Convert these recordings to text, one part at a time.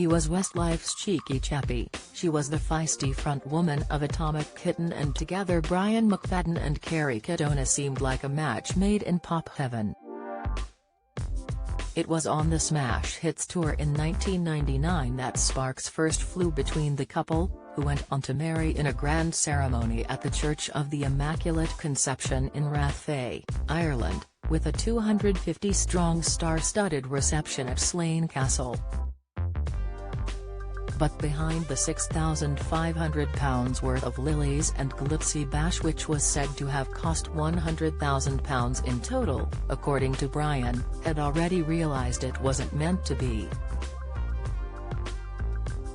He was Westlife's cheeky chappie, she was the feisty frontwoman of Atomic Kitten, and together Brian McFadden and Kerry Katona seemed like a match made in pop heaven. It was on the Smash Hits tour in 1999 that sparks first flew between the couple, who went on to marry in a grand ceremony at the Church of the Immaculate Conception in Rathray, Ireland, with a 250-strong star-studded reception at Slane Castle. But behind the £6,500 worth of lilies and glitzy bash, which was said to have cost £100,000 in total, according to Brian, had already realised it wasn't meant to be.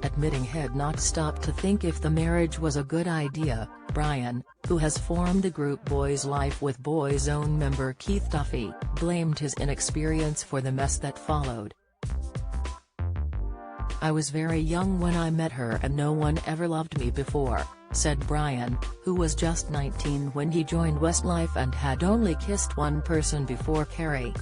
Admitting he'd not stopped to think if the marriage was a good idea, Brian, who has formed the group Boys Life with Boyzone member Keith Duffy, blamed his inexperience for the mess that followed. "I was very young when I met her and no one ever loved me before," said Brian, who was just 19 when he joined Westlife and had only kissed one person before Kerry.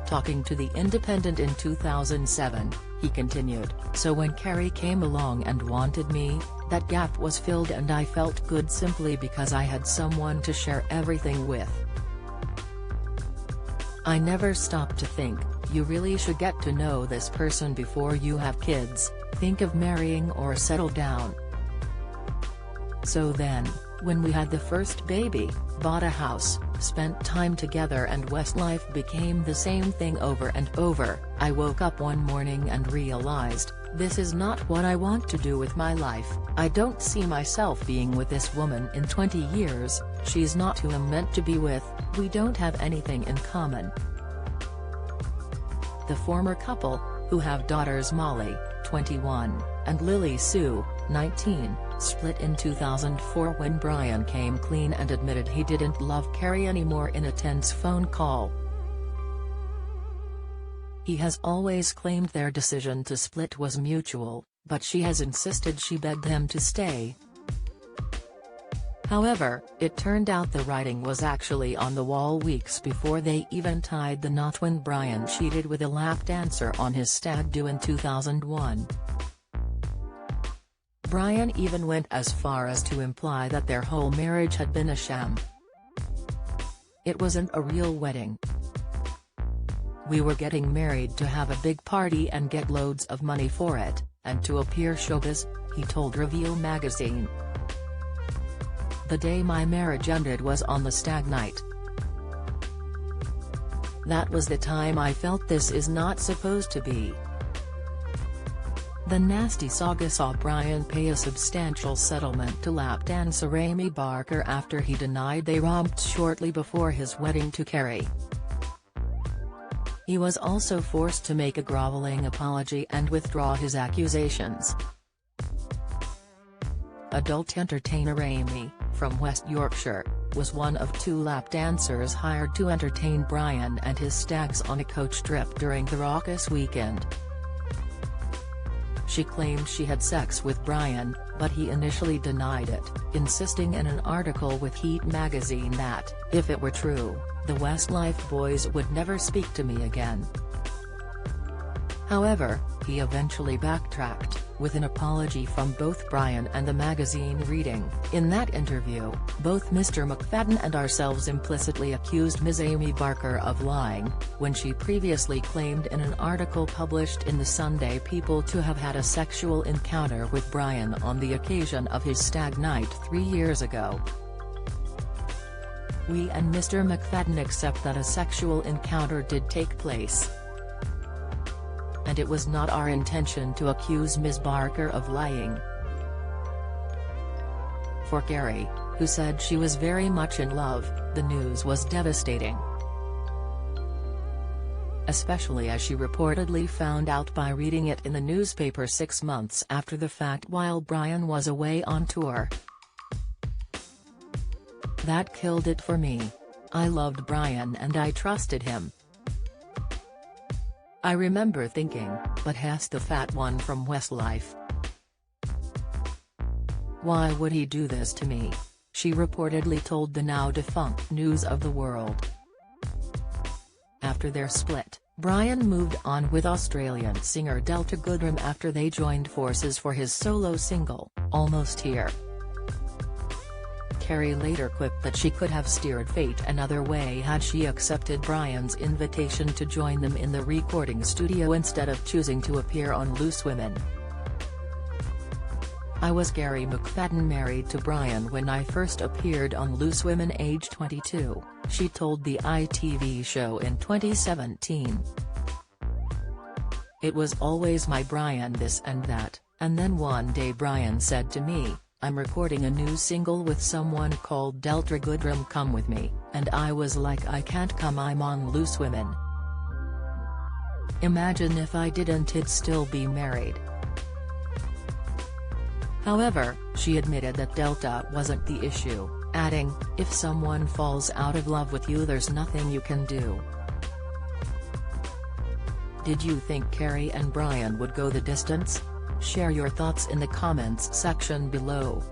Talking to The Independent in 2007, he continued, "So when Kerry came along and wanted me, that gap was filled and I felt good simply because I had someone to share everything with. I never stopped to think, you really should get to know this person before you have kids, think of marrying or settle down. So then, when we had the first baby, bought a house, spent time together, and Westlife became the same thing over and over, I woke up one morning and realized, this is not what I want to do with my life. I don't see myself being with this woman in 20 years, she's not who I'm meant to be with, we don't have anything in common." The former couple, who have daughters Molly, 21, and Lily Sue, 19, split in 2004 when Brian came clean and admitted he didn't love Kerry anymore in a tense phone call. He has always claimed their decision to split was mutual, but she has insisted she begged them to stay. However, it turned out the writing was actually on the wall weeks before they even tied the knot when Brian cheated with a lap dancer on his stag do in 2001. Brian even went as far as to imply that their whole marriage had been a sham. "It wasn't a real wedding. We were getting married to have a big party and get loads of money for it, and to appear showbiz," he told Reveal magazine. "The day my marriage ended was on the stag night. That was the time I felt this is not supposed to be." The nasty saga saw Brian pay a substantial settlement to lap dancer Amy Barker after he denied they romped shortly before his wedding to Kerry. He was also forced to make a groveling apology and withdraw his accusations. Adult entertainer Amy, from West Yorkshire, was one of 2 lap dancers hired to entertain Brian and his stags on a coach trip during the raucous weekend. She claimed she had sex with Brian, but he initially denied it, insisting in an article with Heat magazine that, if it were true, the Westlife boys would never speak to me again. However, he eventually backtracked, with an apology from both Brian and the magazine reading, "In that interview, both Mr. McFadden and ourselves implicitly accused Ms. Amy Barker of lying, when she previously claimed in an article published in the Sunday People to have had a sexual encounter with Brian on the occasion of his stag night 3 years ago. We and Mr. McFadden accept that a sexual encounter did take place. And it was not our intention to accuse Ms. Barker of lying." For Kerry, who said she was very much in love, the news was devastating. Especially as she reportedly found out by reading it in the newspaper 6 months after the fact while Brian was away on tour. "That killed it for me. I loved Brian and I trusted him. I remember thinking, but Hess the fat one from Westlife. Why would he do this to me?" she reportedly told the now defunct News of the World. After their split, Brian moved on with Australian singer Delta Goodrem after they joined forces for his solo single, Almost Here. Kerry later quipped that she could have steered fate another way had she accepted Brian's invitation to join them in the recording studio instead of choosing to appear on Loose Women. "I was Gary McFadden, married to Brian when I first appeared on Loose Women, age 22, she told the ITV show in 2017. "It was always my Brian this and that, and then one day Brian said to me, I'm recording a new single with someone called Delta Goodrem, come with me, and I was like, I can't come, I'm on Loose Women. Imagine if I didn't, I'd still be married." However, she admitted that Delta wasn't the issue, adding, "If someone falls out of love with you, there's nothing you can do." Did you think Kerry and Brian would go the distance? Share your thoughts in the comments section below.